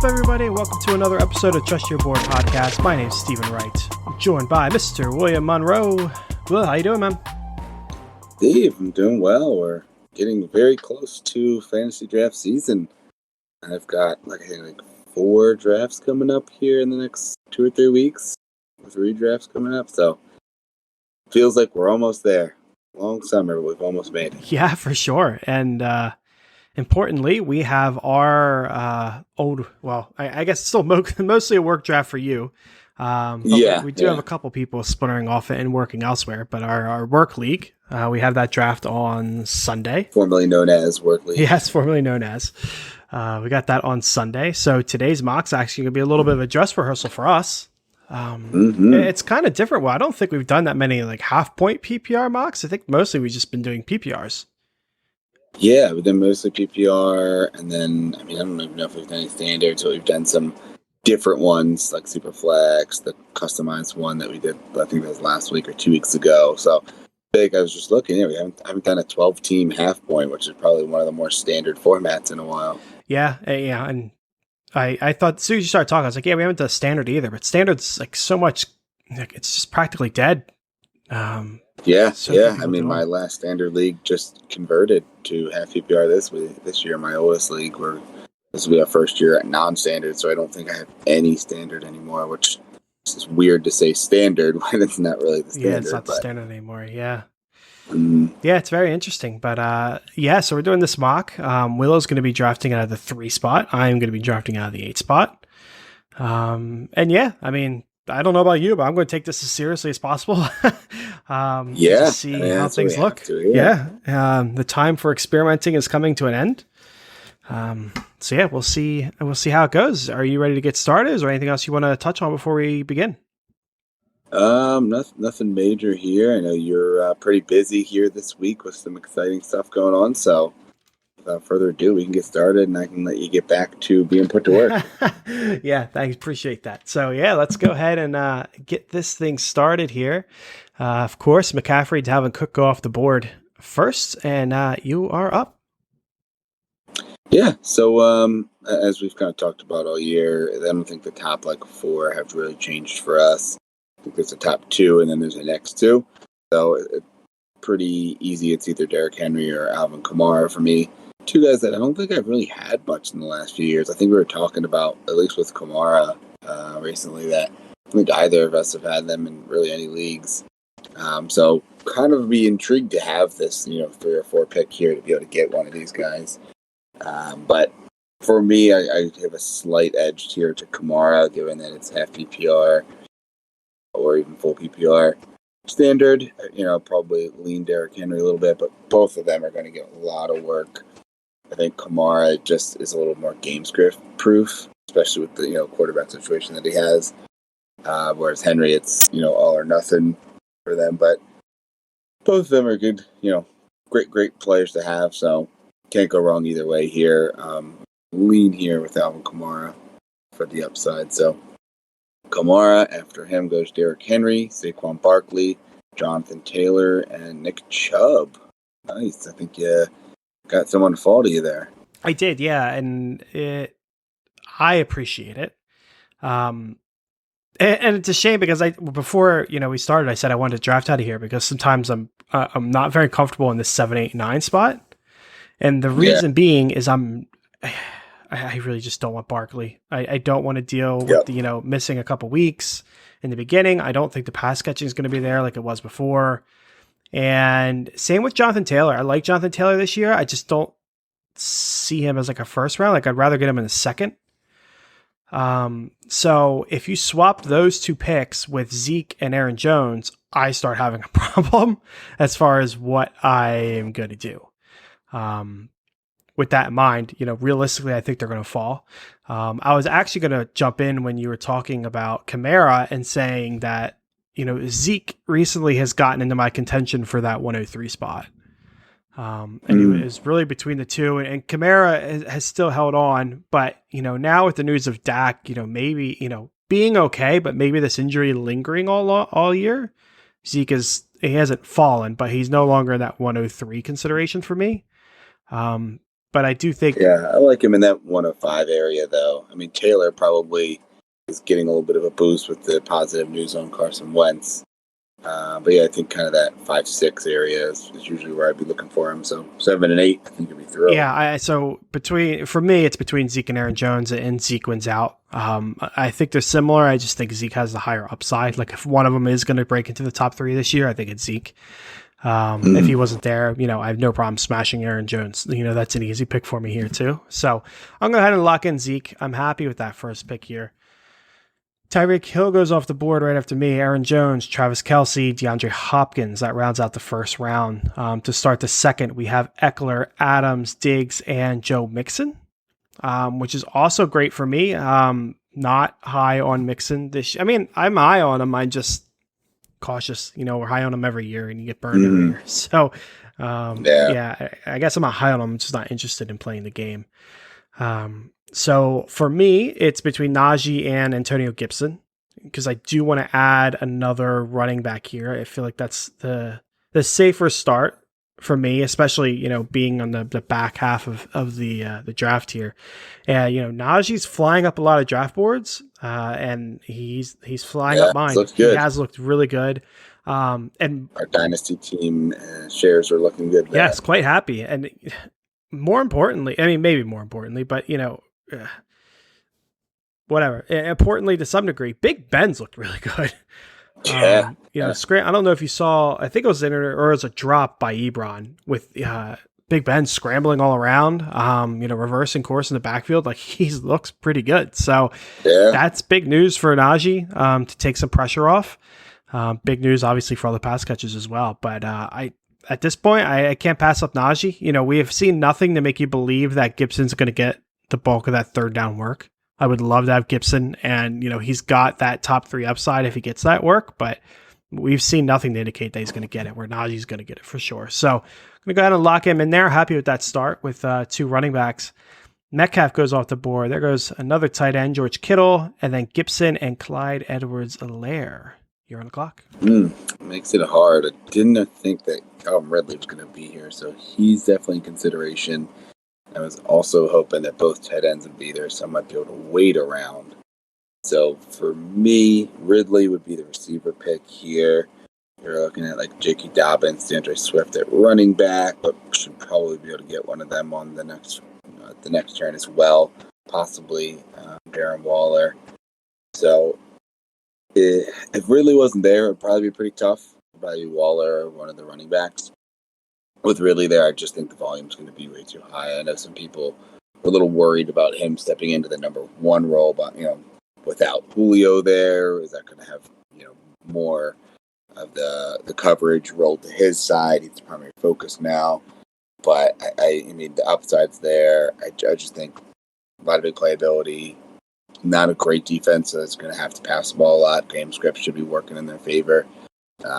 up, everybody? Welcome to another episode of Trust Your Board Podcast. My name's Stephen Wright. I'm joined by Mr. William Monroe. Will, how you doing, man? Steve, I'm doing well. We're getting very close to fantasy draft season. I've got I think 4 drafts coming up here in the next 2 or 3 weeks. 3 drafts coming up, so feels like we're almost there. Long summer, but we've almost made it. Yeah, for sure. And importantly, we have our I guess it's still mostly a work draft for you. But we do have a couple people splintering off and working elsewhere. But our work league, we have that draft on Sunday. Formerly known as Work League. Yes, formerly known as. We got that on Sunday. So today's mock's actually going to be a little bit of a dress rehearsal for us. It's kind of different. Well, I don't think we've done that many half-point PPR mocks. I think mostly we've just been doing PPRs. Yeah, we've done mostly PPR, and then, I don't even know if we've done any standards, but we've done some different ones, like Superflex, the customized one that we did, I think that was last week or 2 weeks ago. So, I was just looking, we haven't done a 12-team half-point, which is probably one of the more standard formats in a while. Yeah, and I thought, as soon as you started talking, I was like, we haven't done standard either, but standard's so much, it's just practically dead. My last standard league just converted to half PPR this year. My oldest league, this will be our first year at non-standard, so I don't think I have any standard anymore, which is weird to say standard when it's not really the standard. Yeah, it's not the standard anymore, yeah. Yeah, it's very interesting. But so we're doing this mock. Willow's going to be drafting out of the 3 spot. I'm going to be drafting out of the 8 spot. I don't know about you, but I'm going to take this as seriously as possible. To see how things look. The time for experimenting is coming to an end. We'll see how it goes. Are you ready to get started? Is there anything else you want to touch on before we begin? Nothing major here. I know you're pretty busy here this week with some exciting stuff going on. So without further ado, we can get started and I can let you get back to being put to work. Yeah, thanks. Appreciate that. So let's go ahead and get this thing started here. Of course, McCaffrey, Dalvin Cook go off the board first, and you are up. Yeah, so as we've kind of talked about all year, I don't think the top 4 have really changed for us. I think there's a top 2, and then there's the next 2. So it's pretty easy. It's either Derrick Henry or Alvin Kamara for me. 2 guys that I don't think I've really had much in the last few years. I think we were talking about, at least with Kamara recently, that I think either of us have had them in really any leagues. So kind of be intrigued to have this, 3 or 4 pick here to be able to get one of these guys. But for me, I have a slight edge here to Kamara, given that it's half PPR or even full PPR. Standard, probably lean Derrick Henry a little bit, but both of them are going to get a lot of work. I think Kamara just is a little more game script proof, especially with the quarterback situation that he has. Whereas Henry, it's all or nothing for them. But both of them are good, great players to have. So can't go wrong either way here. Lean here with Alvin Kamara for the upside. So Kamara, after him goes Derrick Henry, Saquon Barkley, Jonathan Taylor, and Nick Chubb. Nice. I think you got someone to fall to you there. I did, yeah, and I appreciate it. And it's a shame because before we started, I said I wanted to draft out of here because sometimes I'm not very comfortable in the 7, 8, 9 spot, and the reason being is I really just don't want Barkley. I don't want to deal with the missing a couple weeks in the beginning. I don't think the pass catching is going to be there like it was before. And same with Jonathan Taylor. I like Jonathan Taylor this year. I just don't see him as a first round. I'd rather get him in the second. So if you swap those 2 picks with Zeke and Aaron Jones, I start having a problem as far as what I am going to do. With that in mind, realistically, I think they're going to fall. I was actually going to jump in when you were talking about Kamara and saying that, Zeke recently has gotten into my contention for that 103 spot. And he was really between the 2, and Kamara has still held on, but, now with the news of Dak, maybe, being okay, but maybe this injury lingering all year, Zeke he hasn't fallen, but he's no longer in that 103 consideration for me. but I do think. Yeah, I like him in that 105 area, though. I mean, Taylor probably is getting a little bit of a boost with the positive news on Carson Wentz. But yeah, I think kind of that 5-6 area is usually where I'd be looking for him. So 7 and 8, I think he'd be thrilled. Yeah, so for me, it's between Zeke and Aaron Jones, and Zeke wins out. I think they're similar. I just think Zeke has the higher upside. Like if one of them is going to break into the top 3 this year, I think it's Zeke. If he wasn't there, I have no problem smashing Aaron Jones. That's an easy pick for me here too. So I'm going to go ahead and lock in Zeke. I'm happy with that first pick here. Tyreek Hill goes off the board right after me. Aaron Jones, Travis Kelce, DeAndre Hopkins. That rounds out the first round. To start the second, we have Eckler, Adams, Diggs, and Joe Mixon, which is also great for me. Not high on Mixon this year. I mean, I'm high on him. I'm just cautious. We're high on him every year, and you get burned every year. So, I guess I'm not high on him. I'm just not interested in playing the game. So for me, it's between Najee and Antonio Gibson, because I do want to add another running back here. I feel like that's the safer start for me, especially, being on the back half of the draft here. And, Najee's flying up a lot of draft boards, and he's flying up mine. He has looked really good. And our dynasty team shares are looking good. Yes, quite happy. And more importantly, maybe more importantly, but whatever. Importantly, to some degree, Big Ben's looked really good. I don't know if you saw. I think it was or it was a drop by Ebron with Big Ben scrambling all around. Reversing course in the backfield. Like he looks pretty good. So that's big news for Najee to take some pressure off. Big news, obviously, for all the pass catches as well. But at this point, I can't pass up Najee. We have seen nothing to make you believe that Gibson's going to get the bulk of that third down work. I would love to have Gibson, and he's got that top 3 upside if he gets that work, but we've seen nothing to indicate that he's going to get it, where Najee's going to get it for sure. So I'm going to go ahead and lock him in there. Happy with that start with 2 running backs. Metcalf goes off the board. There goes another tight end, George Kittle, and then Gibson and Clyde Edwards-Helaire. You're on the clock. Makes it hard. I didn't think that Calvin Ridley was going to be here, so he's definitely in consideration. I was also hoping that both tight ends would be there, so I might be able to wait around. So for me, Ridley would be the receiver pick here. You're looking at like J.K. Dobbins, DeAndre Swift at running back, but should probably be able to get one of them on the next turn as well. Possibly Darren Waller. So if Ridley wasn't there, it would probably be pretty tough. Probably Waller or one of the running backs. With Ridley there, I just think the volume's going to be way too high. I know some people were a little worried about him stepping into the number 1 role, but without Julio there, is that going to have more of the coverage rolled to his side? He's the primary focus now, but I mean the upside's there. I just think a lot of big playability. Not a great defense, so it's going to have to pass the ball a lot. Game script should be working in their favor.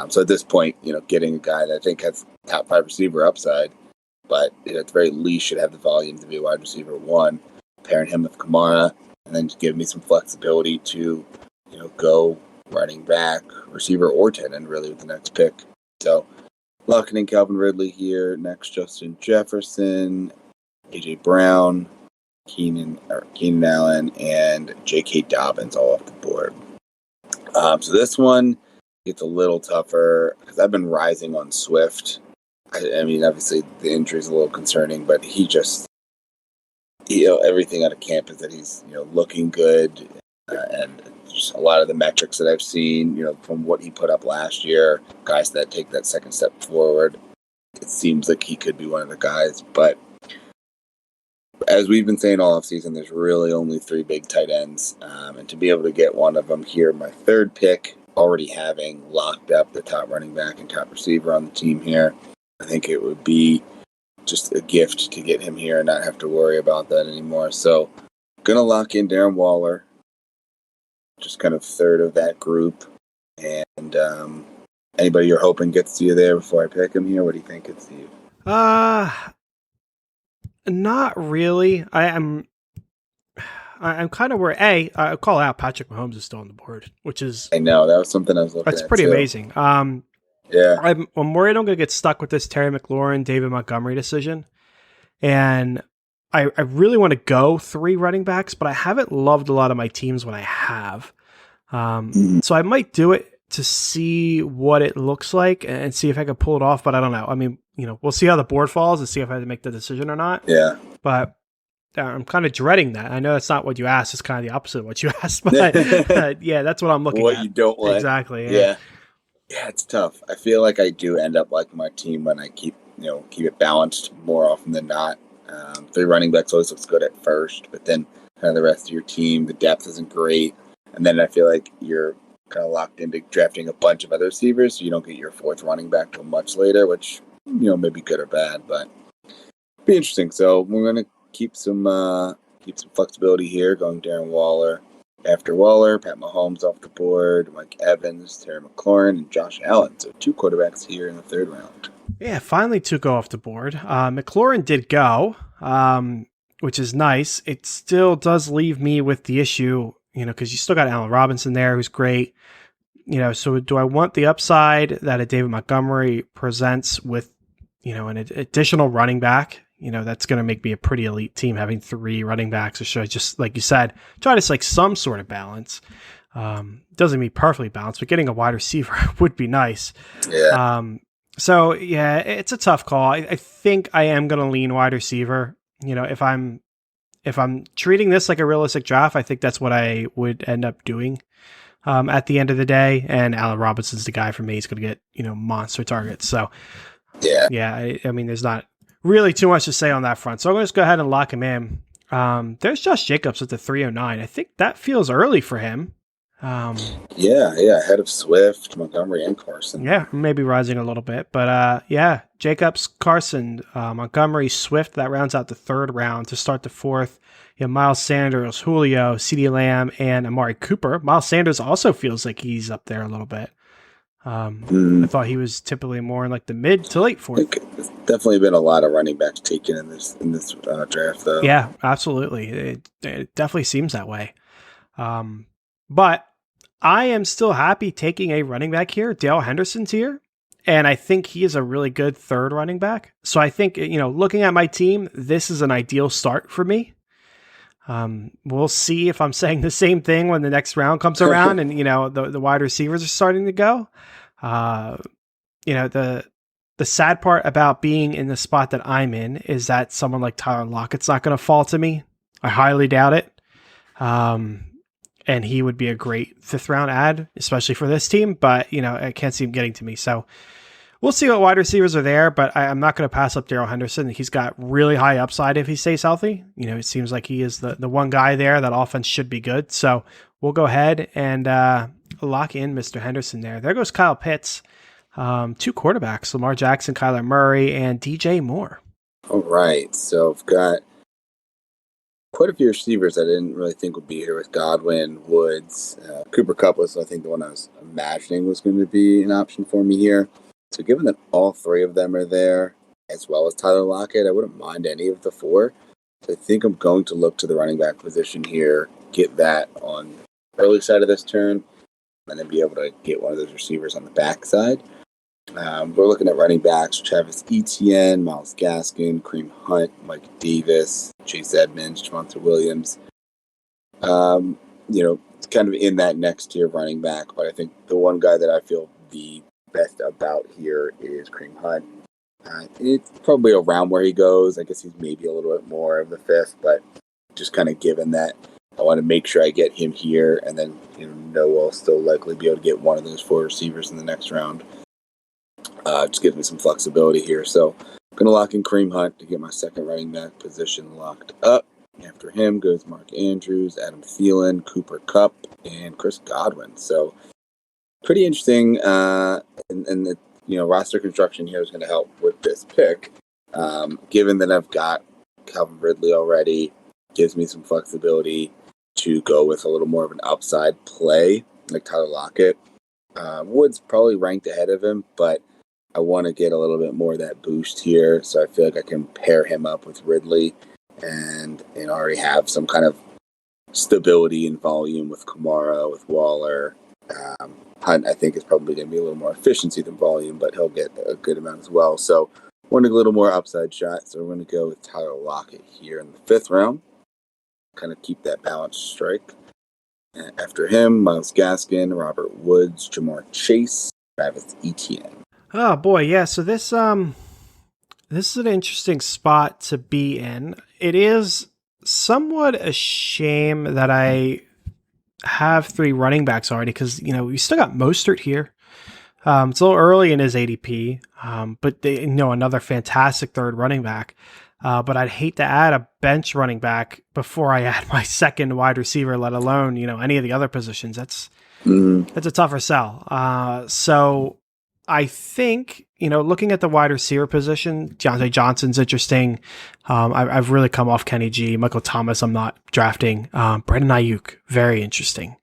So at this point, getting a guy that I think has top 5 receiver upside, but at the very least should have the volume to be a wide receiver 1, pairing him with Kamara, and then just give me some flexibility to, go running back, receiver, or tight end really with the next pick. So locking in Calvin Ridley here. Next, Justin Jefferson, A.J. Brown, Keenan Allen, and J.K. Dobbins all off the board. So this one gets a little tougher because I've been rising on Swift. I mean, obviously the injury is a little concerning, but he just, everything out of camp is that he's, looking good, and just a lot of the metrics that I've seen, from what he put up last year, guys that take that second step forward, it seems like he could be one of the guys. But as we've been saying all offseason, there's really only 3 big tight ends, and to be able to get one of them here, my third pick, already having locked up the top running back and top receiver on the team here, I think it would be just a gift to get him here and not have to worry about that anymore. So going to lock in Darren Waller, just kind of third of that group. And anybody you're hoping gets to you there before I pick him here? What do you think gets to you? Not really. I'm kind of worried. I call out Patrick Mahomes is still on the board, which is... I know, that was something I was looking at. That's pretty amazing. Yeah. I'm worried I'm going to get stuck with this Terry McLaurin, David Montgomery decision. And I really want to go 3 running backs, but I haven't loved a lot of my teams when I have. So I might do it to see what it looks like and see if I can pull it off, but I don't know. I mean, we'll see how the board falls and see if I have to make the decision or not. Yeah. But I'm kind of dreading that. I know that's not what you asked. It's kind of the opposite of what you asked, but yeah, that's what I'm looking at. What you don't want. Exactly. Yeah. Yeah, it's tough. I feel like I do end up liking my team when I keep it balanced more often than not. 3 running backs always looks good at first, but then kind of the rest of your team, the depth isn't great. And then I feel like you're kind of locked into drafting a bunch of other receivers, so you don't get your 4th running back till much later, which, may be good or bad, but be interesting. So we're going to keep some flexibility here, going Darren Waller. After Waller, Pat Mahomes off the board, Mike Evans, Terry McLaurin, and Josh Allen. So 2 quarterbacks here in the 3rd round. Yeah, finally 2 go off the board. McLaurin did go, which is nice. It still does leave me with the issue, because you still got Allen Robinson there, who's great. So do I want the upside that a David Montgomery presents with, an additional running back? That's going to make me a pretty elite team having 3 running backs. Or should I just, like you said, try to like some sort of balance? Doesn't mean perfectly balanced, but getting a wide receiver would be nice. Yeah. So yeah, it's a tough call. I think I am going to lean wide receiver. If I'm treating this like a realistic draft, I think that's what I would end up doing at the end of the day. And Allen Robinson's the guy for me. He's going to get, monster targets. So yeah, I mean, there's not really too much to say on that front. So I'm going to just go ahead and lock him in. There's Josh Jacobs at the 309. I think that feels early for him. Yeah, ahead of Swift, Montgomery, and Carson. Yeah, maybe rising a little bit. But yeah, Jacobs, Carson, Montgomery, Swift, that rounds out the 3rd round. To start the 4th, you have Miles Sanders, Julio, CeeDee Lamb, and Amari Cooper. Miles Sanders also feels like he's up there a little bit. I thought he was typically more in like the mid to late 4th. There's definitely been a lot of running backs taken in this draft, though. Yeah, absolutely. It definitely seems that way. But I am still happy taking a running back here. Dale Henderson's here, and I think he is a really good 3rd running back. So I think, looking at my team, this is an ideal start for me. We'll see if I'm saying the same thing when the next round comes around and, the wide receivers are starting to go. The sad part about being in the spot that I'm in is that someone like Tyler Lockett's not going to fall to me. I highly doubt it. And he would be a great 5th round ad, especially for this team, but I can't see him getting to me. So we'll see what wide receivers are there, but I'm not going to pass up Darrell Henderson. He's got really high upside if he stays healthy. It seems like he is the one guy there. That offense should be good. So we'll go ahead and lock in Mr. Henderson there. There goes Kyle Pitts. 2 quarterbacks, Lamar Jackson, Kyler Murray, and DJ Moore. All right. So I've got quite a few receivers I didn't really think would be here with Godwin, Woods. Cooper Kupp was, I think, the one I was imagining was going to be an option for me here. So given that all 3 of them are there, as well as Tyler Lockett, I wouldn't mind any of the 4. So I think I'm going to look to the running back position here, get that on the early side of this turn, and then be able to get one of those receivers on the backside. We're looking at running backs: Travis Etienne, Myles Gaskin, Kareem Hunt, Mike Davis, Chase Edmonds, Javonte Williams. It's kind of in that next tier of running back, but I think the one guy that I feel the best about here is Kareem Hunt. It's probably around where he goes. I guess he's maybe a little bit more of the 5th, but just kind of given that I want to make sure I get him here, and then I'll still likely be able to get one of those 4 receivers in the next round. Just gives me some flexibility here. So I'm going to lock in Kareem Hunt to get my 2nd running back position locked up. After him goes Mark Andrews, Adam Thielen, Cooper Kupp, and Chris Godwin. So pretty interesting. And the roster construction here is going to help with this pick. Given that I've got Calvin Ridley already, gives me some flexibility to go with a little more of an upside play like Tyler Lockett. Woods probably ranked ahead of him, but I want to get a little bit more of that boost here, so I feel like I can pair him up with Ridley and already have some kind of stability and volume with Kamara, with Waller. Hunt, I think, is probably going to be a little more efficiency than volume, but he'll get a good amount as well. So wanted a little more upside shot, so we're going to go with Tyler Locket here in the 5th round. Kind of keep that balanced strike. After him, Myles Gaskin, Robert Woods, Jamar Chase, Travis Etienne. Oh boy, yeah. So this is an interesting spot to be in. It is somewhat a shame that I have 3 running backs already because we still got Mostert here. It's a little early in his ADP, but another fantastic 3rd running back. But I'd hate to add a bench running back before I add my 2nd wide receiver, let alone any of the other positions. That's a tougher sell. So I think looking at the wide receiver position, Deontay Johnson's interesting. I've really come off Kenny G, Michael Thomas. I'm not drafting. Brandon Ayuk, very interesting.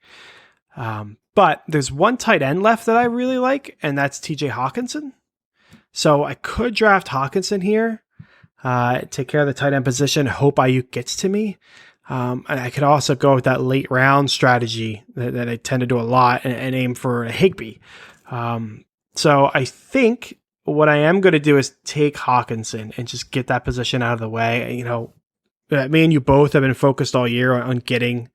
But there's one tight end left that I really like, and that's TJ Hawkinson. So I could draft Hawkinson here. Take care of the tight end position, hope Ayuk gets to me. And I could also go with that late round strategy that I tend to do a lot and aim for a Higbee. So I think what I am going to do is take Hawkinson and just get that position out of the way. Me and you both have been focused all year on getting,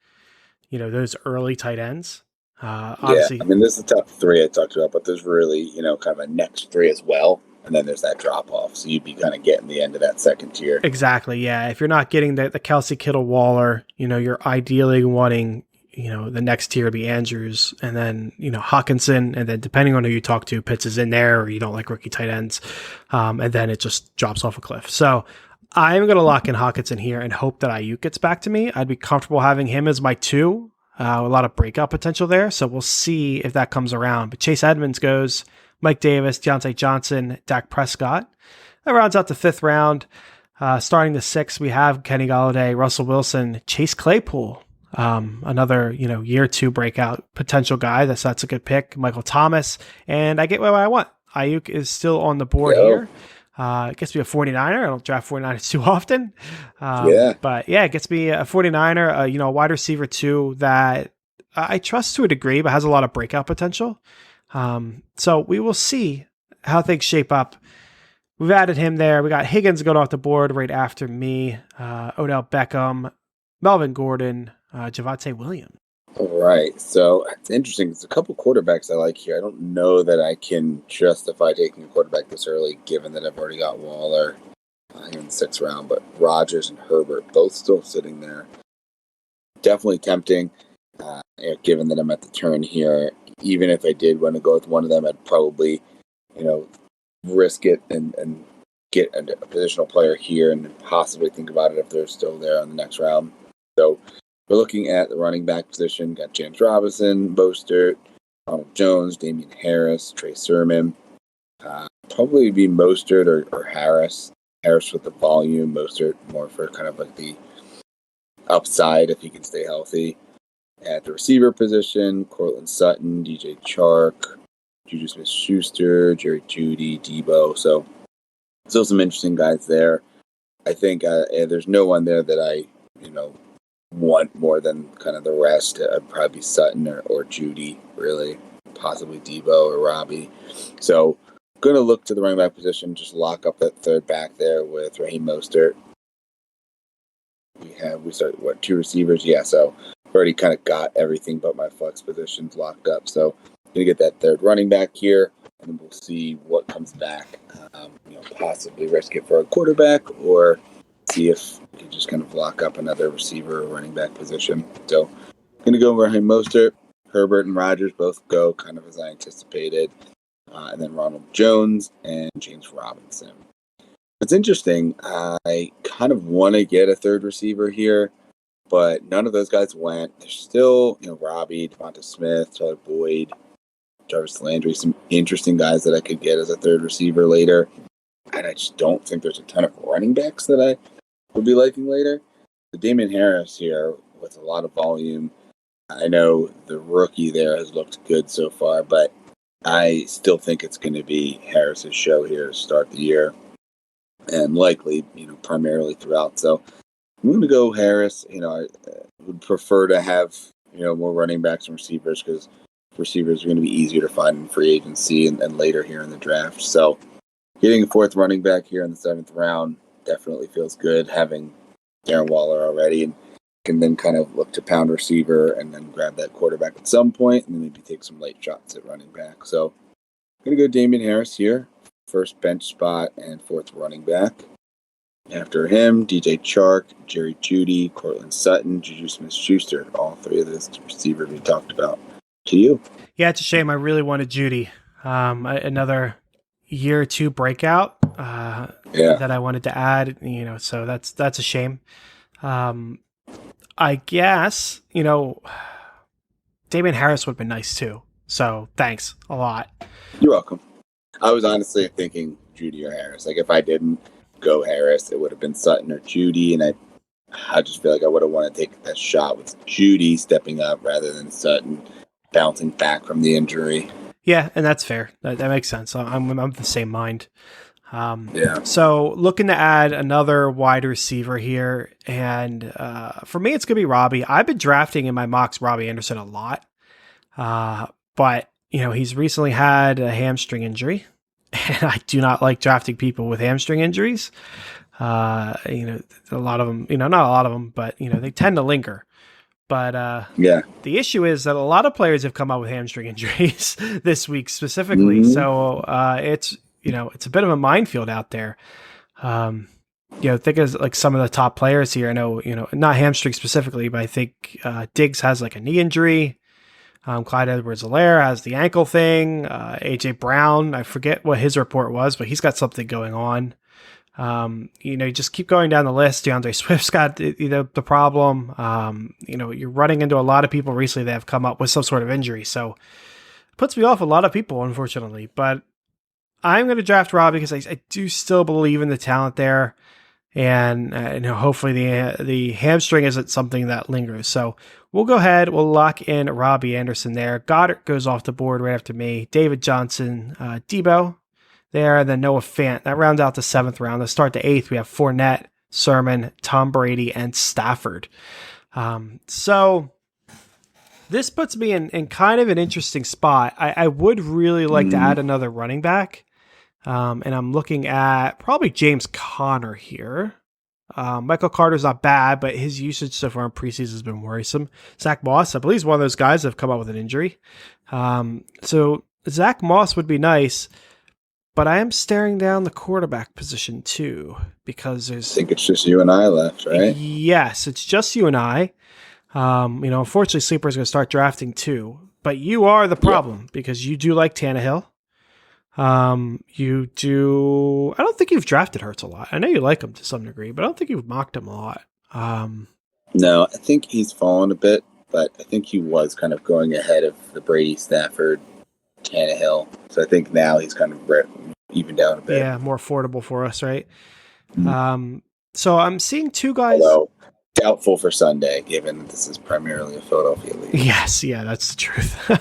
those early tight ends. Obviously, yeah, this is the top 3 I talked about, but there's really, kind of a next 3 as well. And then there's that drop off. So you'd be kind of getting the end of that 2nd tier. Exactly. Yeah. If you're not getting the Kelsey Kittle Waller, you're ideally wanting, the next tier to be Andrews and then, Hawkinson. And then depending on who you talk to, Pitts is in there or you don't like rookie tight ends. And then it just drops off a cliff. So I'm going to lock in Hawkinson here and hope that Ayuk gets back to me. I'd be comfortable having him as my 2. A lot of breakout potential there. So we'll see if that comes around. But Chase Edmonds goes, Mike Davis, Deontay Johnson, Dak Prescott. That rounds out the 5th round. Starting the 6th, we have Kenny Golladay, Russell Wilson, Chase Claypool. Another, year 2 breakout potential guy. That's a good pick. Michael Thomas. And I get what I want. Ayuk is still on the board here. It gets me a 49er. I don't draft 49ers too often. But yeah, it gets me a 49er, a wide receiver too that I trust to a degree, but has a lot of breakout potential. So we will see how things shape up. We've added him there. We got Higgins going off the board right after me. Odell Beckham, Melvin Gordon, Javonte Williams. All right. So it's interesting. There's a couple quarterbacks I like here. I don't know that I can justify taking a quarterback this early, given that I've already got Waller here in the 6th round, but Rodgers and Herbert both still sitting there. Definitely tempting, given that I'm at the turn here. Even if I did want to go with one of them, I'd probably, risk it and get a positional player here and possibly think about it if they're still there on the next round. So we're looking at the running back position. Got James Robinson, Mostert, Marvin Jones, Damon Harris, Trey Sermon. Probably be Mostert or Harris. Harris with the volume, Mostert more for kind of like the upside if he can stay healthy. At the receiver position, Cortland Sutton, DJ Chark, Juju Smith-Schuster, Jerry Jeudy, Debo. So still some interesting guys there. I think there's no one there that I, want more than kind of the rest. I'd probably be Sutton or Jeudy, really, possibly Debo or Robbie. So going to look to the running back position, just lock up that 3rd back there with Raheem Mostert. We start 2 receivers? Yeah, so already kind of got everything but my flex positions locked up. So going to get that 3rd running back here, and we'll see what comes back. Possibly risk it for a quarterback or see if we can just kind of lock up another receiver or running back position. So going to go Raheem Mostert. Herbert and Rodgers both go kind of as I anticipated. And then Ronald Jones and James Robinson. It's interesting. I kind of want to get a 3rd receiver here, but none of those guys went. There's still, Robbie, Devonta Smith, Tyler Boyd, Jarvis Landry, some interesting guys that I could get as a 3rd receiver later. And I just don't think there's a ton of running backs that I would be liking later. The Damon Harris here with a lot of volume. I know the rookie there has looked good so far, but I still think it's going to be Harris's show here to start the year and likely, primarily throughout. So I'm going to go Harris. I would prefer to have, more running backs and receivers because receivers are going to be easier to find in free agency and later here in the draft. So I'm getting a fourth running back here in the 7th round definitely feels good. Having Darren Waller already, and can then kind of look to pound receiver and then grab that quarterback at some point, and then maybe take some late shots at running back. So I'm going to go Damon Harris here, first bench spot and fourth running back. After him, DJ Chark, Jerry Jeudy, Cortland Sutton, Juju Smith-Schuster, all three of those receivers we talked about. To you. Yeah, it's a shame. I really wanted Jeudy. Another year or two breakout that I wanted to add, so that's a shame. I guess, Damon Harris would have been nice too. So thanks a lot. You're welcome. I was honestly thinking Jeudy or Harris. Like if I didn't go Harris, it would have been Sutton or Jeudy, and I just feel like I would have wanted to take that shot with Jeudy stepping up rather than Sutton bouncing back from the injury. Yeah, and that's fair. That makes sense. I'm of the same mind. Yeah. So looking to add another wide receiver here, and for me, it's going to be Robbie. I've been drafting in my mocks Robbie Anderson a lot, but he's recently had a hamstring injury, and I do not like drafting people with hamstring injuries. A lot of them, not a lot of them, but they tend to linger. But the issue is that a lot of players have come out with hamstring injuries this week specifically. Mm-hmm. So it's a bit of a minefield out there. Think of like some of the top players here. I know, not hamstring specifically, but I think Diggs has like a knee injury. Clyde Edwards-Helaire has the ankle thing. AJ Brown, I forget what his report was, but he's got something going on. Just keep going down the list. DeAndre Swift's got the problem. You're running into a lot of people recently that have come up with some sort of injury. So it puts me off a lot of people, unfortunately. But I'm going to draft Rob because I do still believe in the talent there. And hopefully the hamstring isn't something that lingers. So we'll go ahead. We'll lock in Robbie Anderson there. Goddard goes off the board right after me. David Johnson, Debo there, and then Noah Fant. That rounds out the 7th round. To start the 8th, we have Fournette, Sermon, Tom Brady, and Stafford. So this puts me in kind of an interesting spot. I would really like to add another running back. And I'm looking at probably James Conner here. Michael Carter's not bad, but his usage so far in preseason has been worrisome. Zach Moss, I believe, is one of those guys that have come out with an injury. So Zach Moss would be nice. But I am staring down the quarterback position too, because I think it's just you and I left, right? Yes, it's just you and I. Unfortunately, Sleeper's going to start drafting too. But you are the problem because you do like Tannehill. You do. I don't think you've drafted Hurts a lot. I know you like him to some degree, but I don't think you've mocked him a lot. No, I think he's fallen a bit, but I think he was kind of going ahead of the Brady, Stafford, Tannehill. So I think now he's kind of evened down a bit. Yeah, more affordable for us, right? Mm-hmm. So I'm seeing two guys. Although doubtful for Sunday, given that this is primarily a Philadelphia league. Yes, yeah, that's the truth.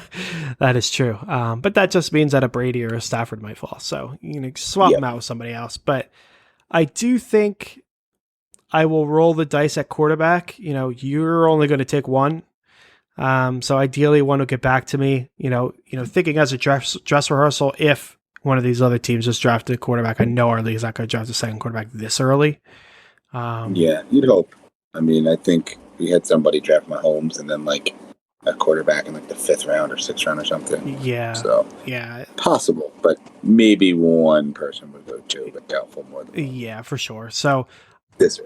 That is true. But that just means that a Brady or a Stafford might fall. So swap them out with somebody else. But I do think I will roll the dice at quarterback. You're only going to take one. So ideally one will get back to me, thinking as a dress rehearsal, if one of these other teams just drafted a quarterback, I know our league's not going to draft a second quarterback this early. Yeah, you'd hope. I mean, I think we had somebody draft Mahomes and then like a quarterback in like the 5th round or 6th round or something. Yeah. So yeah, possible, but maybe one person would go two, but doubtful more than one. Yeah, for sure. So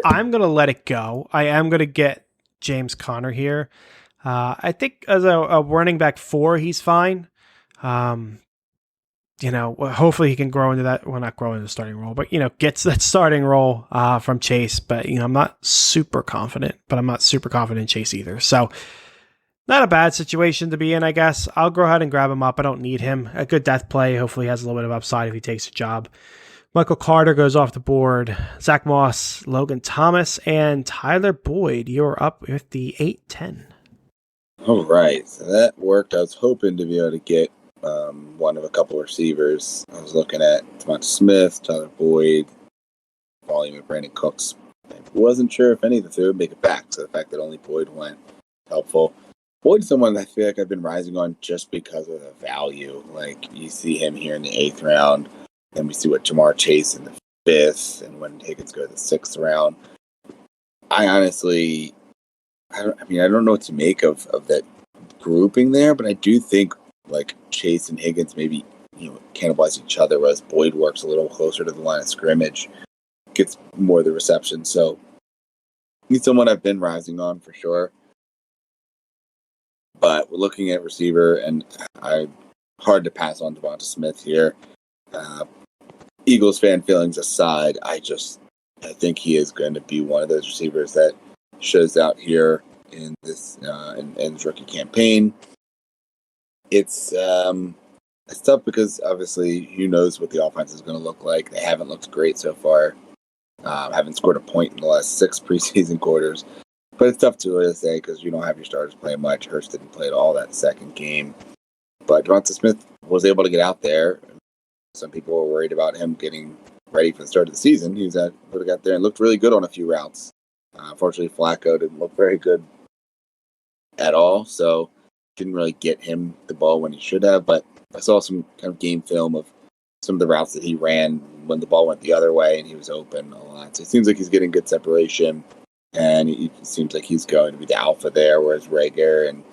I'm going to let it go. I am going to get James Conner here. I think as a running back 4, he's fine. Hopefully he can grow into that. Well, not grow into the starting role, but, gets that starting role from Chase. But, I'm not super confident, but I'm not super confident in Chase either. So not a bad situation to be in, I guess. I'll go ahead and grab him up. I don't need him. A good death play. Hopefully he has a little bit of upside if he takes a job. Michael Carter goes off the board. Zach Moss, Logan Thomas, and Tyler Boyd. You're up with the 8-10. All right. So that worked. I was hoping to be able to get one of a couple receivers. I was looking at Devonta Smith, Tyler Boyd, volume of Brandon Cooks. I wasn't sure if any of the three would make it back. So the fact that only Boyd went, helpful. Boyd's someone that I feel like I've been rising on just because of the value. Like, you see him here in the 8th round. Then we see what Jamar Chase in the 5th, and when Higgins go to the 6th round. I honestly, I don't know what to make of that grouping there, but I do think like Chase and Higgins maybe cannibalize each other, whereas Boyd works a little closer to the line of scrimmage, gets more of the reception. So he's someone I've been rising on for sure. But we're looking at receiver, and hard to pass on Devonta Smith here. Eagles fan feelings aside, I think he is going to be one of those receivers that shows out here in this in his rookie campaign. It's tough because obviously who knows what the offense is going to look like. They haven't looked great so far. Haven't scored a point in the last 6 preseason quarters. But it's tough to really say because you don't have your starters playing much. Hurts didn't play at all that second game. But Devonta Smith was able to get out there. Some people were worried about him getting ready for the start of the season. He would have got there and looked really good on a few routes. Unfortunately, Flacco didn't look very good at all, so didn't really get him the ball when he should have. But I saw some kind of game film of some of the routes that he ran when the ball went the other way and he was open a lot. So it seems like he's getting good separation, and it seems like he's going to be the alpha there, whereas Rager and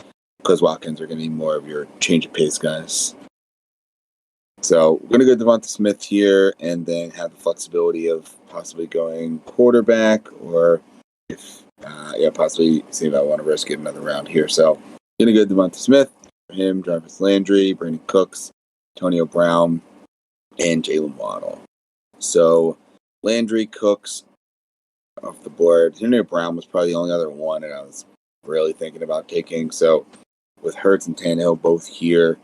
Quez Watkins are going to be more of your change of pace guys. So we're going to go Devonta Smith here and then have the flexibility of possibly going quarterback or possibly see if I want to risk it another round here. So going to go Devonta Smith for him, Jarvis Landry, Brandon Cooks, Antonio Brown, and Jalen Waddle. So Landry, Cooks off the board. Antonio Brown was probably the only other one that I was really thinking about taking. So with Hurts and Tannehill both here,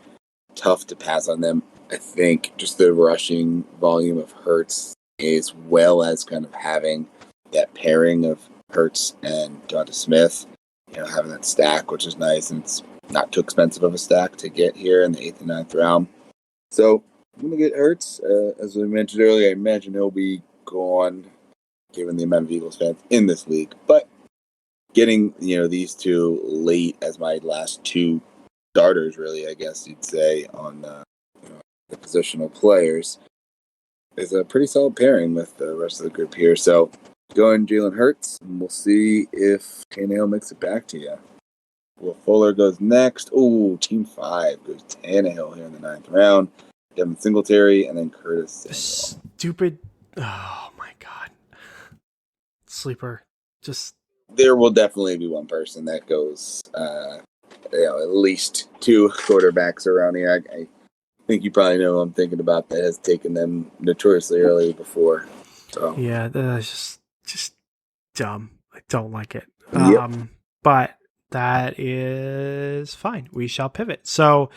tough to pass on them. I think just the rushing volume of Hurts, as well as kind of having that pairing of Hurts and Devonta Smith, having that stack, which is nice, and it's not too expensive of a stack to get here in the 8th and 9th round. So I'm going to get Hurts. As we mentioned earlier, I imagine he'll be gone given the amount of Eagles fans in this league. But getting, these two late as my last two starters, really, I guess you'd say, on the positional players is a pretty solid pairing with the rest of the group here. So going Jalen Hurts, and we'll see if Tannehill makes it back to you. Will Fuller goes next. Oh, Team 5 goes Tannehill here in the 9th round. Devin Singletary, and then Curtis Samuel. Stupid. Oh, my God. Sleeper. Just. There will definitely be one person that goes at least 2 quarterbacks around here. I think you probably know who I'm thinking about that has taken them notoriously early before. So yeah, that's just dumb. I don't like it. Yep. But that is fine. We shall pivot. So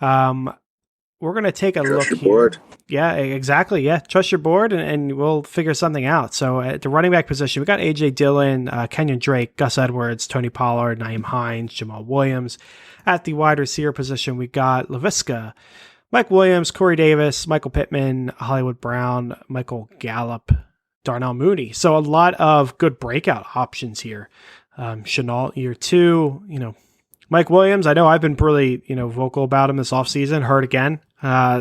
we're going to take a look here. Board. Yeah, exactly. Yeah, trust your board, and we'll figure something out. So at the running back position, we got A.J. Dillon, Kenyon Drake, Gus Edwards, Tony Pollard, Nyheim Hines, Jamal Williams. At the wide receiver position, we got Laviska, Mike Williams, Corey Davis, Michael Pittman, Hollywood Brown, Michael Gallup, Darnell Mooney. So a lot of good breakout options here. Chenault year 2, Mike Williams, I know I've been really, vocal about him this offseason, hurt again.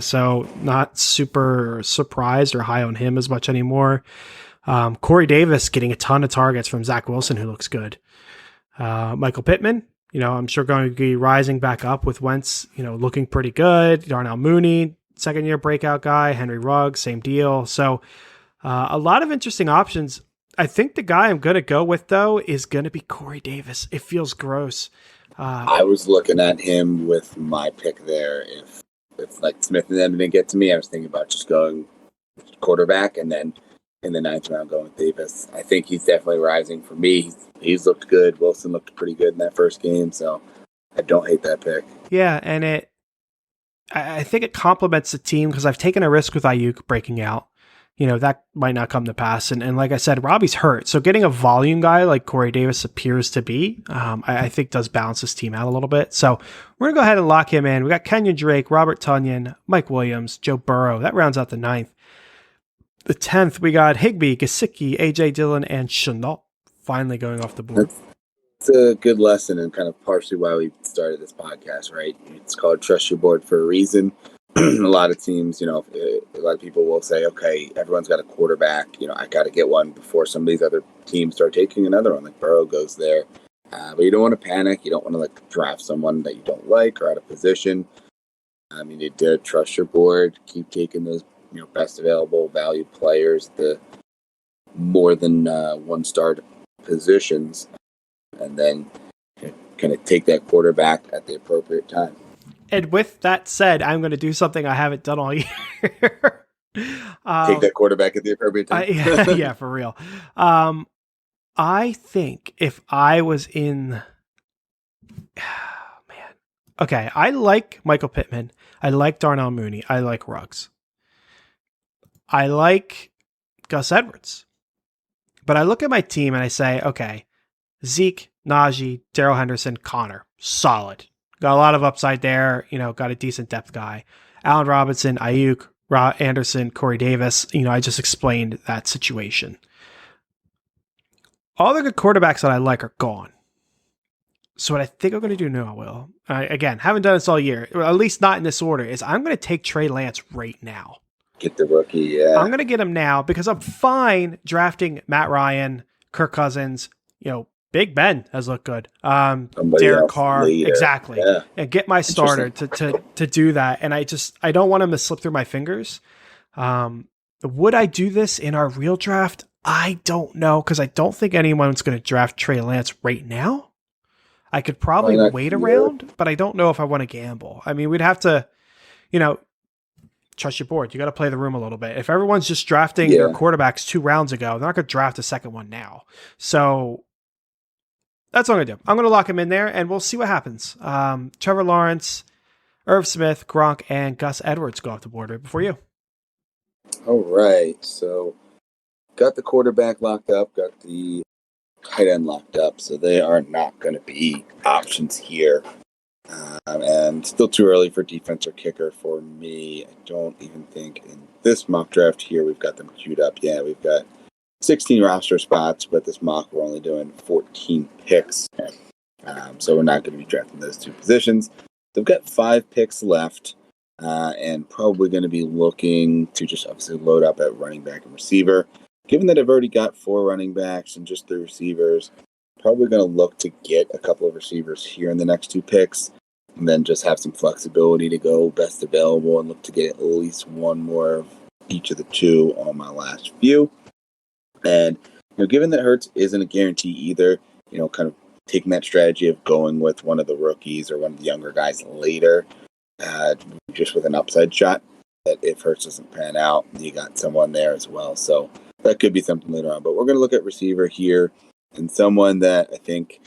So not super surprised or high on him as much anymore. Corey Davis getting a ton of targets from Zach Wilson, who looks good. Michael Pittman, I'm sure going to be rising back up with Wentz, looking pretty good. Darnell Mooney, second-year breakout guy. Henry Ruggs, same deal. So a lot of interesting options. I think the guy I'm going to go with, though, is going to be Corey Davis. It feels gross. I was looking at him with my pick there. If like Smith and them didn't get to me, I was thinking about just going quarterback and then in the 9th round going with Davis. I think he's definitely rising for me. He's looked good. Wilson looked pretty good in that first game, so I don't hate that pick. Yeah, and I think it complements the team because I've taken a risk with Ayuk breaking out. That might not come to pass. And like I said, Robbie's hurt. So getting a volume guy like Corey Davis appears to be, I think does balance this team out a little bit. So we're going to go ahead and lock him in. We got Kenyon Drake, Robert Tonyan, Mike Williams, Joe Burrow. That rounds out the 9th. The 10th, we got Higbee, Gesicki, A.J. Dillon, and Chenault finally going off the board. It's a good lesson and kind of partially why we started this podcast, right? It's called Trust Your Board for a reason. a lot of teams, a lot of people will say, okay, everyone's got a quarterback. I got to get one before some of these other teams start taking another one. Like Burrow goes there. But you don't want to panic. You don't want to draft someone that you don't like or out of position. You need to trust your board. Keep taking those best available value players, the more than one-star positions, and then kind of take that quarterback at the appropriate time. And with that said, I'm going to do something I haven't done all year. Take that quarterback at the appropriate time. Yeah, for real. I think if I was in, man, okay, I like Michael Pittman. I like Darnell Mooney. I like Ruggs. I like Gus Edwards. But I look at my team and I say, okay, Zeke, Najee, Darrell Henderson, Connor, solid. Got a lot of upside there. Got a decent depth guy. Allen Robinson, Ayuk, Anderson, Corey Davis. I just explained that situation. All the good quarterbacks that I like are gone. So what I think I'm going to do now, Will, again, haven't done this all year, at least not in this order, is I'm going to take Trey Lance right now. Get the rookie, yeah. I'm going to get him now because I'm fine drafting Matt Ryan, Kirk Cousins, Big Ben has looked good. Derek Carr, later. Exactly. Yeah. And get my starter to do that. And I don't want him to slip through my fingers. Would I do this in our real draft? I don't know, because I don't think anyone's going to draft Trey Lance right now. I could probably wait around, but I don't know if I want to gamble. I mean, we'd have to, trust your board. You got to play the room a little bit. If everyone's just drafting their quarterbacks 2 rounds ago, they're not going to draft a second one now. So that's what I'm going to do. I'm going to lock him in there, and we'll see what happens. Trevor Lawrence, Irv Smith, Gronk, and Gus Edwards go off the board right before you. All right. So got the quarterback locked up, got the tight end locked up. So they are not going to be options here. And still too early for defense or kicker for me. I don't even think in this mock draft here we've got them queued up. Yeah, we've got 16 roster spots, but this mock we're only doing 14 picks. So we're not going to be drafting those 2 positions. They've got 5 picks left, and probably going to be looking to just obviously load up at running back and receiver. Given that I've already got 4 running backs and just 3 receivers, probably going to look to get a couple of receivers here in the next 2 picks, and then just have some flexibility to go best available and look to get at least one more of each of the 2 on my last few. And given that Hurts isn't a guarantee either, kind of taking that strategy of going with one of the rookies or one of the younger guys later, just with an upside shot, that if Hurts doesn't pan out, you got someone there as well. So that could be something later on. But we're going to look at receiver here, and someone that I think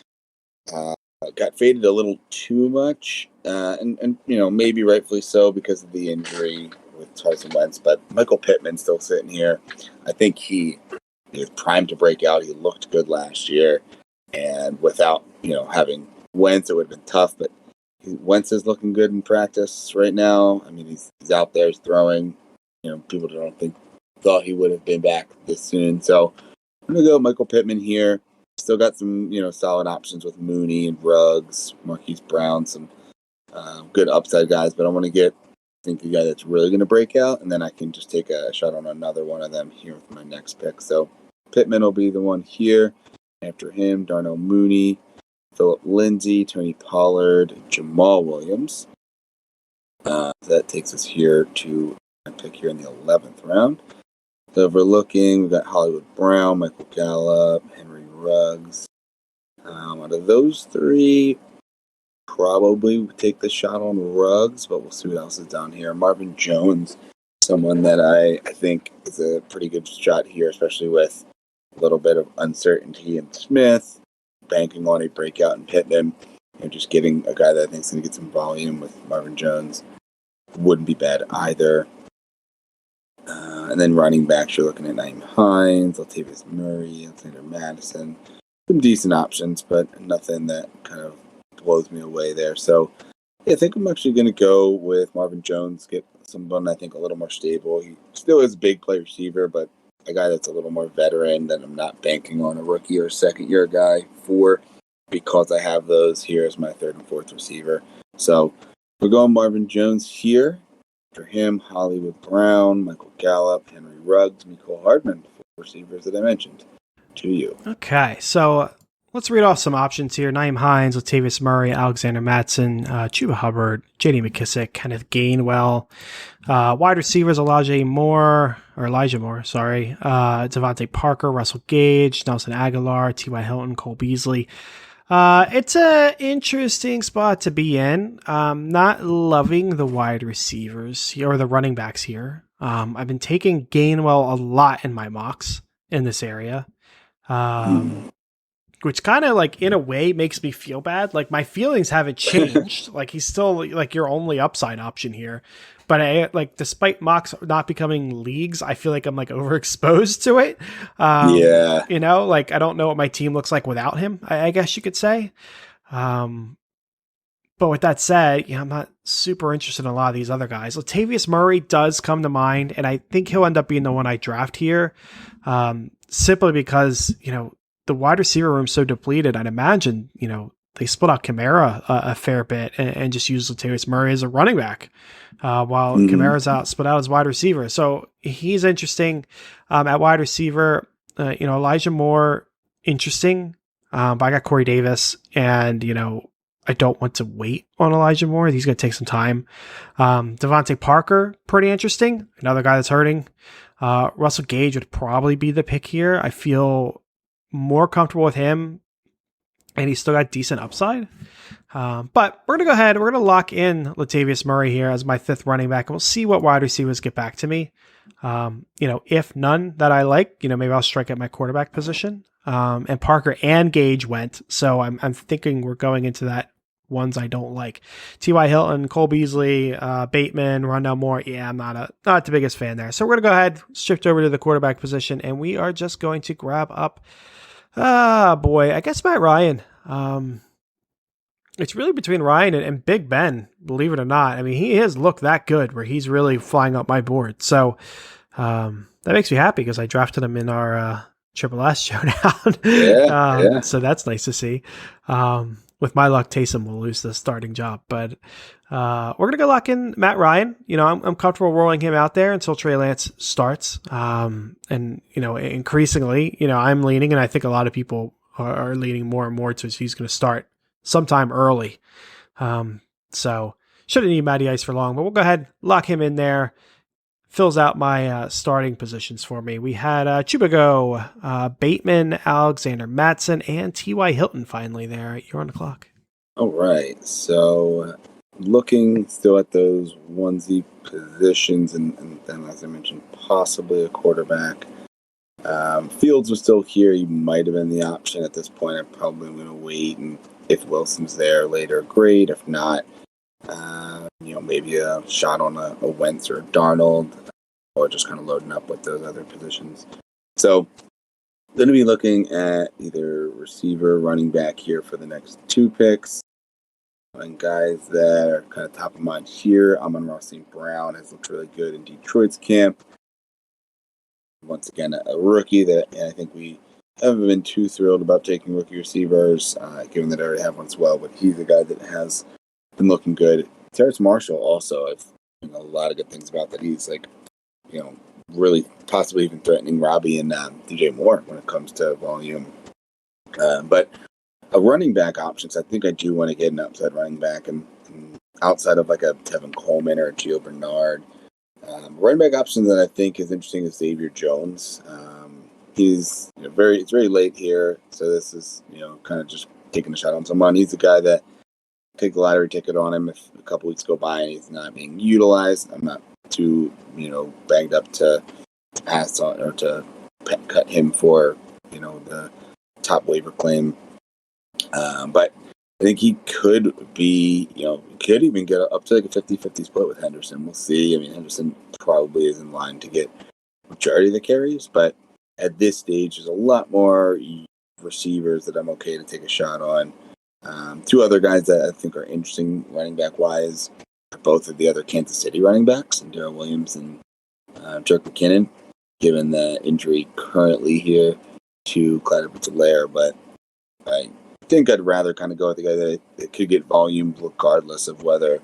got faded a little too much, and maybe rightfully so because of the injury with Carson Wentz. But Michael Pittman's still sitting here. I think he is primed to break out. He looked good last year, and without having Wentz, it would have been tough. But Wentz is looking good in practice right now. I mean, he's out there, he's throwing. People thought he would have been back this soon. So I'm gonna go Michael Pittman here. Still got some, solid options with Mooney and Ruggs, Marquise Brown, some good upside guys. But I want to get, a guy that's really going to break out, and then I can just take a shot on another one of them here with my next pick. So Pittman will be the one here. After him, Darnell Mooney, Phillip Lindsay, Tony Pollard, Jamal Williams. That takes us here to a pick here in the 11th round. So if we're looking, we've got Hollywood Brown, Michael Gallup, Henry Ruggs. Out of those 3, probably take the shot on Ruggs, but we'll see what else is down here. Marvin Jones, someone that I think is a pretty good shot here, especially with a little bit of uncertainty in Smith, banking on a breakout in Pittman, and just getting a guy that I think is going to get some volume with Marvin Jones wouldn't be bad either. And then running backs, you're looking at Naeem Hines, Latavius Murray, Alexander Madison. Some decent options, but nothing that kind of blows me away there. So I think I'm actually going to go with Marvin Jones, get someone I think a little more stable. He still is a big play receiver, but a guy that's a little more veteran that I'm not banking on a rookie or second-year guy for, because I have those here as my 3rd and 4th receiver. So we're going Marvin Jones here. For him, Hollywood Brown, Michael Gallup, Henry Ruggs, Mecole Hardman, the 4 receivers that I mentioned. To you. Okay, so let's read off some options here. Naeem Hines, Latavius Murray, Alexander Mattson, Chuba Hubbard, J.D. McKissick, Kenneth Gainwell. Wide receivers, Elijah Moore, Devontae Parker, Russell Gage, Nelson Aguilar, T.Y. Hilton, Cole Beasley. It's an interesting spot to be in. Not loving the wide receivers or the running backs here. I've been taking Gainwell a lot in my mocks in this area. Which kind of like in a way makes me feel bad. Like my feelings haven't changed. Like he's still like your only upside option here. But I like, despite mocks not becoming leagues, I feel like I'm like overexposed to it. Yeah. You know, like I don't know what my team looks like without him, I guess you could say. But with that said, I'm not super interested in a lot of these other guys. Latavius Murray does come to mind, and I think he'll end up being the one I draft here. Simply because, the wide receiver room's so depleted. I'd imagine, they split out Kamara a fair bit and just use Latavius Murray as a running back while Kamara's out, split out as wide receiver. So he's interesting at wide receiver. Elijah Moore, interesting. But I got Corey Davis, and, I don't want to wait on Elijah Moore. He's going to take some time. Devontae Parker, pretty interesting. Another guy that's hurting. Russell Gage would probably be the pick here. I feel more comfortable with him, and he's still got decent upside. But we're going to go ahead. We're going to lock in Latavius Murray here as my 5th running back, and we'll see what wide receivers get back to me. If none that I like, maybe I'll strike at my quarterback position. And Parker and Gage went, so I'm thinking we're going into that ones I don't like. T.Y. Hilton, Cole Beasley, Bateman, Rondell Moore. Yeah, I'm not the biggest fan there. So we're going to go ahead, shift over to the quarterback position, and we are just going to grab up, I guess Matt Ryan. It's really between Ryan and Big Ben, believe it or not. I mean, he has looked that good where he's really flying up my board. So that makes me happy because I drafted him in our Triple S showdown. Yeah. So that's nice to see. With my luck, Taysom will lose the starting job, but we're going to go lock in Matt Ryan. I'm comfortable rolling him out there until Trey Lance starts. And, increasingly, I'm leaning, and I think a lot of people are leaning more and more to he's going to start sometime early. So shouldn't need Matty Ice for long, but we'll go ahead, lock him in there. Fills out my starting positions for me. We had Chuba Bateman, Alexander Mattson, and T.Y. Hilton finally there. You're on the clock. All right. So looking still at those onesie positions, and then, as I mentioned, possibly a quarterback. Fields was still here. He might have been the option at this point. I'm probably going to wait, and if Wilson's there later, great. If not, maybe a shot on a Wentz or a Darnold, or just kind of loading up with those other positions. So, going to be looking at either receiver, running back here for the next 2 picks. And guys that are kind of top of mind here, Amon-Ra St. Brown has looked really good in Detroit's camp. Once again, a rookie that I think we haven't been too thrilled about taking rookie receivers, given that I already have one as well, but he's a guy that has been looking good. Terrace Marshall also, I've heard a lot of good things about that. He's really possibly even threatening Robbie and DJ Moore when it comes to volume. But a running back option, so I think I do want to get an upside running back, and outside of like a Tevin Coleman or a Gio Bernard. Running back option that I think is interesting is Xavier Jones. He's it's very late here, so this is kind of just taking a shot on someone. He's the guy that take the lottery ticket on him if a couple weeks go by and he's not being utilized. I'm not too banged up to pass on or to cut him for the top waiver claim. But I think he could be, could even get up to like a 50-50 split with Henderson. We'll see. I mean, Henderson probably is in line to get majority of the carries, but at this stage, there's a lot more receivers that I'm okay to take a shot on. 2 other guys that I think are interesting running back wise are both of the other Kansas City running backs, and Darrell Williams and Jerick McKinnon, given the injury currently here to Clyde Edwards-Helaire. But I think I'd rather kind of go with the guy that could get volume regardless of whether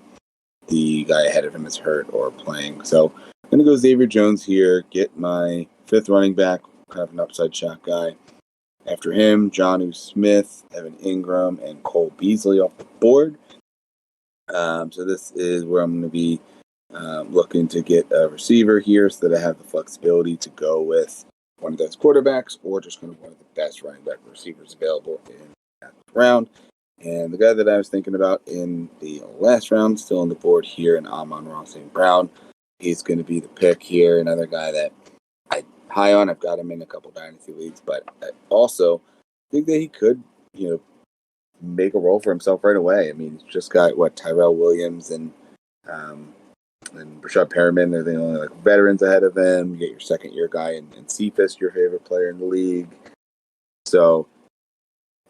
the guy ahead of him is hurt or playing. So I'm going to go Xavier Jones here, get my fifth running back, kind of an upside shot guy. After him, Jonnu Smith, Evan Ingram, and Cole Beasley off the board. So this is where I'm going to be looking to get a receiver here so that I have the flexibility to go with one of those quarterbacks or just kind of one of the best running back receivers available in that round. And the guy that I was thinking about in the last round, still on the board here, in Amon-Ra St. Brown. He's going to be the pick here. Another guy that I'm high on. I've got him in a couple dynasty leagues, but I also think that he could, make a role for himself right away. I mean, he's just got Tyrell Williams and Rashad Perriman. They're the only veterans ahead of him. You get your second year guy in Cephas, your favorite player in the league. So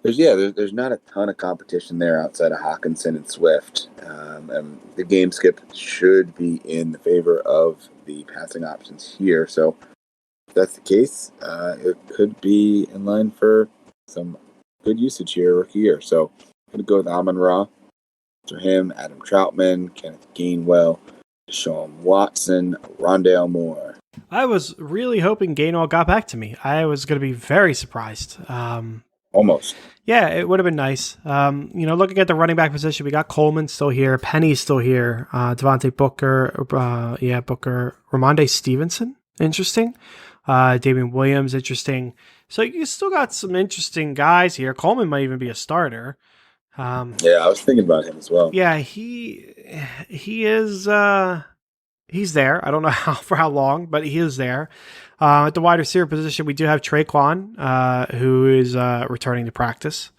there's not a ton of competition there outside of Hawkinson and Swift. And the game skip should be in the favor of the passing options here. So if that's the case, it could be in line for some good usage here rookie year. So I'm going to go with Amon-Ra. For him, Adam Troutman, Kenneth Gainwell, Deshaun Watson, Rondale Moore. I was really hoping Gainwell got back to me. I was going to be very surprised. Almost. Yeah, it would have been nice. Looking at the running back position, we got Coleman still here, Penny's still here, Devontae Booker, Ramondre Stevenson, interesting. Damon Williams, interesting. So you still got some interesting guys here. Coleman might even be a starter. I was thinking about him as well. Yeah, he is. He's there. I don't know for how long, but he is there. At the wide receiver position, we do have Traquan, who is returning to practice.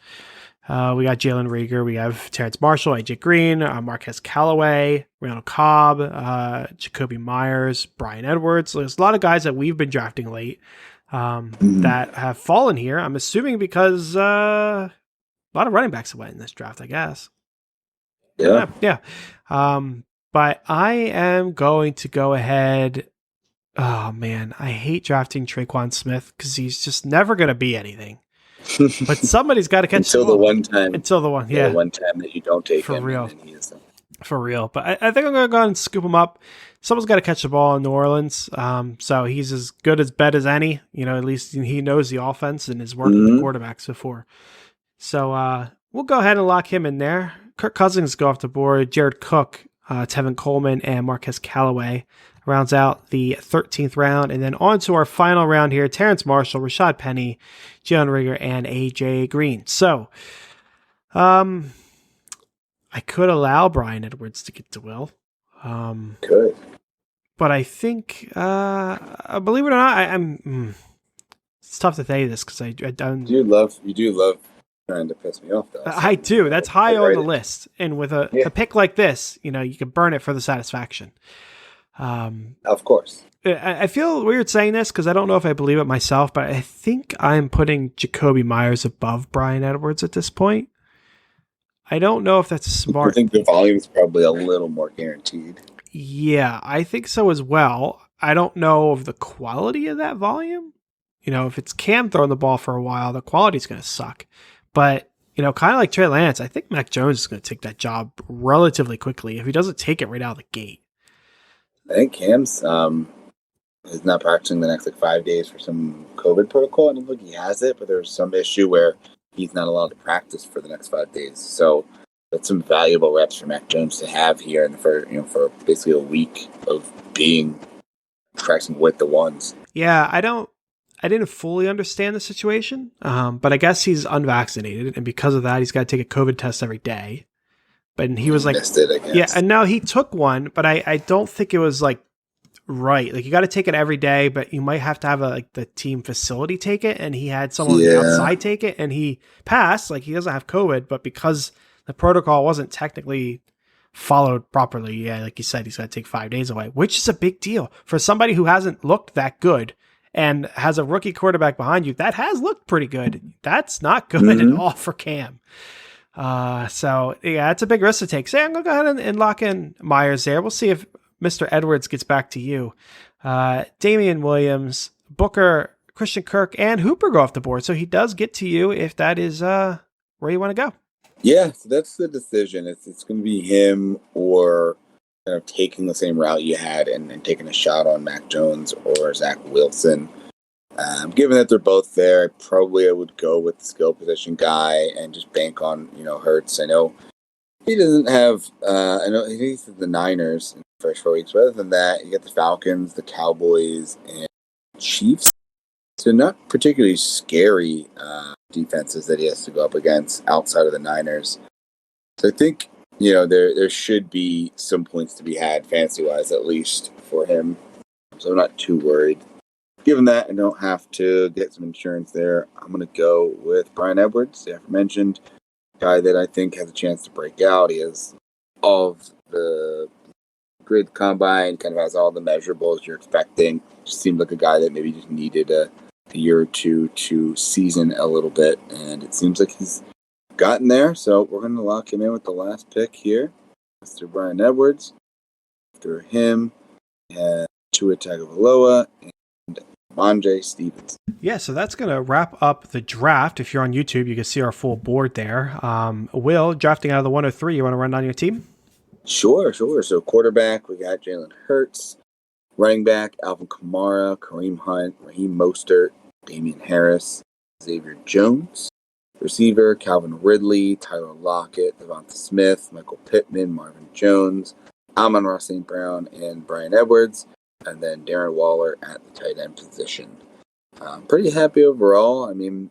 We got Jalen Reagor. We have Terrence Marshall, AJ Green, Marquez Callaway, Randall Cobb, Jacoby Myers, Brian Edwards. There's a lot of guys that we've been drafting late that have fallen here. I'm assuming because a lot of running backs went in this draft, I guess. Yeah. But I am going to go ahead. Oh, man. I hate drafting Traquan Smith because he's just never going to be anything. But somebody's got to catch Until the one time that you don't take for him. Real. For real. But I think I'm going to go ahead and scoop him up. Someone's got to catch the ball in New Orleans. So he's as good as bet as any. At least he knows the offense and has worked with the quarterbacks before. So we'll go ahead and lock him in there. Kirk Cousins go off the board. Jared Cook, Tevin Coleman, and Marquez Callaway rounds out the 13th round. And then on to our final round here, Terrence Marshall, Rashad Penny, Jalen Reagor, and AJ Green. So I could allow Brian Edwards to get to Will. Could. But I think, believe it or not, it's tough to say this because I don't. You do love trying to piss me off, though. I do. That's high on the list. And with a pick like this, you can burn it for the satisfaction. Of course. I feel weird saying this because I don't know if I believe it myself, but I think I'm putting Jacoby Myers above Brian Edwards at this point. I don't know if that's smart. I think the volume is probably a little more guaranteed. Yeah, I think so as well. I don't know of the quality of that volume. If it's Cam throwing the ball for a while, the quality's going to suck. But, kind of like Trey Lance, I think Mac Jones is going to take that job relatively quickly if he doesn't take it right out of the gate. I think Cam's is not practicing the next 5 days for some COVID protocol. I don't think he has it, but there's some issue where he's not allowed to practice for the next 5 days. So that's some valuable reps for Mac Jones to have here for basically a week of being practicing with the ones. Yeah, I didn't fully understand the situation, but I guess he's unvaccinated, and because of that, he's got to take a COVID test every day. But he was missed it, I guess. Yeah, and now he took one, but I don't think it was right. You got to take it every day, but you might have to have the team facility take it, and he had someone outside take it, and he passed. He doesn't have COVID, but because the protocol wasn't technically followed properly, like you said, he's got to take 5 days away, which is a big deal for somebody who hasn't looked that good and has a rookie quarterback behind you that has looked pretty good. That's not good at all for Cam. So it's a big risk to take. So I'm going to go ahead and lock in Myers there. We'll see if Mr. Edwards gets back to you. Damian Williams, Booker, Christian Kirk, and Hooper go off the board. So he does get to you if that is where you want to go. Yeah, so that's the decision. It's going to be him or kind of taking the same route you had and taking a shot on Mac Jones or Zach Wilson. Given that they're both there, I would go with the skill position guy and just bank on, Hurts. I know he doesn't have, I know he's the Niners in the first 4 weeks, but other than that, you get the Falcons, the Cowboys, and Chiefs. So not particularly scary defenses that he has to go up against outside of the Niners. So I think, there should be some points to be had fantasy-wise, at least for him. So I'm not too worried. Given that I don't have to get some insurance there, I'm going to go with Bryan Edwards, the aforementioned guy that I think has a chance to break out. He has all of the grid combine, kind of has all the measurables you're expecting. Just seemed like a guy that maybe just needed a year or two to season a little bit, and it seems like he's gotten there. So we're going to lock him in with the last pick here, Mr. Bryan Edwards. After him, Tua Tagovailoa and Andre Stevens. Yeah, so that's going to wrap up the draft. If you're on YouTube, you can see our full board there. Will, drafting out of the 103, you want to run down your team? Sure. So quarterback, we got Jalen Hurts. Running back, Alvin Kamara, Kareem Hunt, Raheem Mostert, Damon Harris, Xavier Jones. Receiver, Calvin Ridley, Tyler Lockett, Devonta Smith, Michael Pittman, Marvin Jones, Amon-Ra St. Brown, and Bryan Edwards. And then Darren Waller at the tight end position. Pretty happy overall. I mean,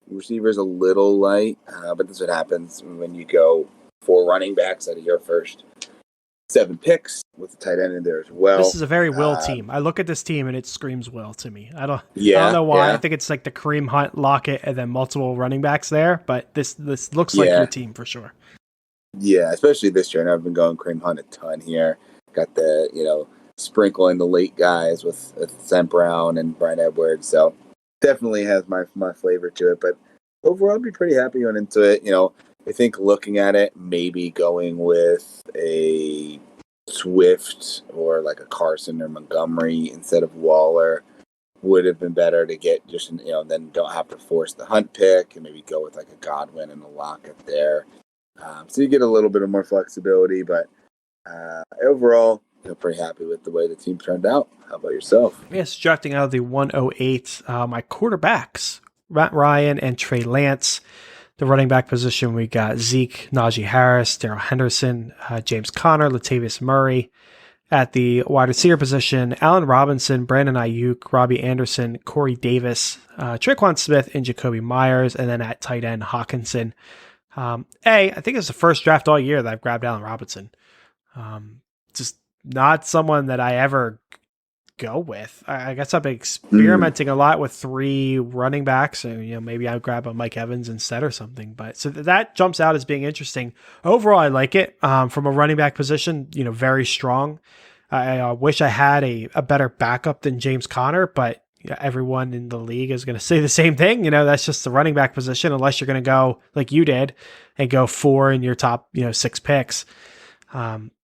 receiver's a little light, but this is what happens when you go 4 running backs out of your first 7 picks with the tight end in there as well. This is a very Will team. I look at this team and it screams Will to me. I don't know why. Yeah. I think it's like the Kareem Hunt, Lockett, and then multiple running backs there. But this looks like your team for sure. Yeah, especially this year. And I've been going Kareem Hunt a ton here. Got the sprinkling the late guys with St. Brown and Bryan Edwards. So definitely has my flavor to it. But overall, I'd be pretty happy going into it. I think looking at it, maybe going with a Swift or like a Carson or Montgomery instead of Waller would have been better to get just, then don't have to force the Hunt pick and maybe go with like a Godwin and a Locket there. So you get a little bit of more flexibility, but overall, pretty happy with the way the team turned out. How about yourself? Yes, drafting out of the 108, my quarterbacks, Matt Ryan and Trey Lance. The running back position, we got Zeke, Najee Harris, Darrell Henderson, James Conner, Latavius Murray. At the wide receiver position, Allen Robinson, Brandon Ayuk, Robbie Anderson, Corey Davis, Tre'Quan Smith, and Jacoby Myers. And then at tight end, Hawkinson. I think it's the first draft all year that I've grabbed Allen Robinson. Just not someone that I ever go with. I guess I've been experimenting a lot with 3 running backs, and maybe I grab a Mike Evans instead or something. But so that jumps out as being interesting. Overall, I like it. From a running back position, very strong. I wish I had a better backup than James Conner, but everyone in the league is going to say the same thing. That's just the running back position, unless you're going to go like you did and go 4 in your top 6 picks.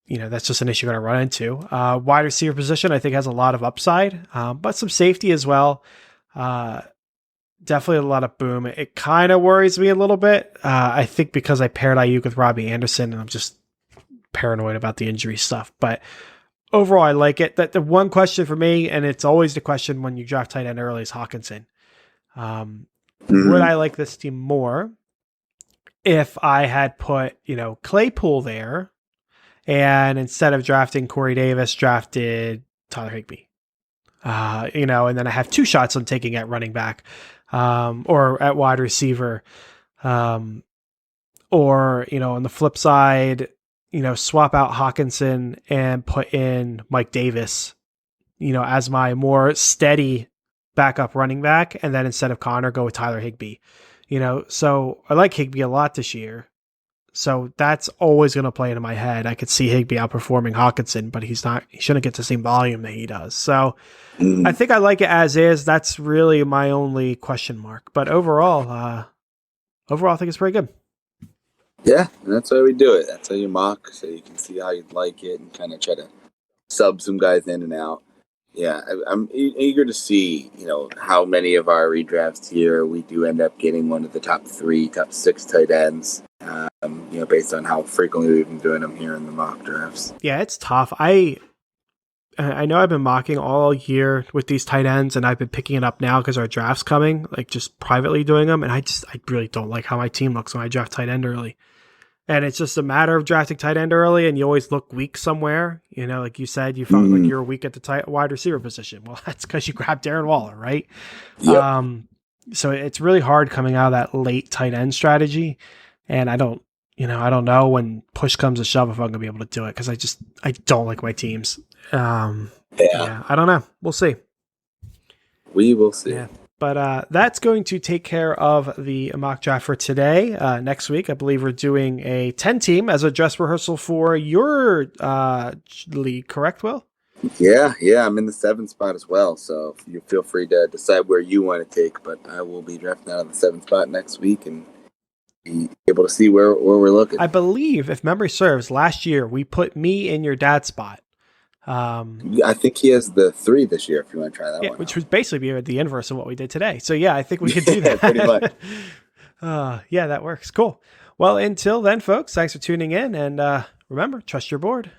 That's just an issue you're going to run into. Wide receiver position, I think, has a lot of upside, but some safety as well. Definitely a lot of boom. It kind of worries me a little bit. I think because I paired Ayuk with Robbie Anderson, and I'm just paranoid about the injury stuff. But overall, I like it. The one question for me, and it's always the question when you draft tight end early, is Hawkinson. Would I like this team more if I had put, Claypool there, and instead of drafting Corey Davis, drafted Tyler Higbee? And then I have 2 shots on taking at running back, or at wide receiver. On the flip side, swap out Hawkinson and put in Mike Davis, as my more steady backup running back. And then instead of Connor, go with Tyler Higbee, so I like Higbee a lot this year. So that's always going to play into my head. I could see Higbee outperforming Hawkinson, but he shouldn't get the same volume that he does. So I think I like it as is. That's really my only question mark. But overall, I think it's pretty good. Yeah, that's how we do it. That's how you mock, so you can see how you'd like it and kind of try to sub some guys in and out. Yeah, I'm eager to see, how many of our redrafts here we do end up getting one of the top 3, top 6 tight ends. based on how frequently we've been doing them here in the mock drafts. Yeah, it's tough. I know I've been mocking all year with these tight ends, and I've been picking it up now because our draft's coming, like just privately doing them. And I really don't like how my team looks when I draft tight end early. And it's just a matter of drafting tight end early, and you always look weak somewhere. Like you said, you felt like you were weak at the wide receiver position. Well, that's because you grabbed Darren Waller, right? Yep. So it's really hard coming out of that late tight end strategy. And I don't know when push comes to shove if I'm going to be able to do it because I don't like my teams. Yeah, I don't know. We'll see. We will see. Yeah. But that's going to take care of the mock draft for today. Next week, I believe we're doing a 10-team as a dress rehearsal for your league, correct, Will? Yeah, I'm in the 7th spot as well. So you feel free to decide where you want to take, but I will be drafting out of the 7th spot next week and be able to see where we're looking. I believe, if memory serves, last year we put me in your dad's spot. I think he has the 3 this year if you want to try that one. Which would basically be the inverse of what we did today. So yeah, I think we could do that. Pretty much. Yeah, that works. Cool. Well, until then, folks, thanks for tuning in. And remember, trust your board.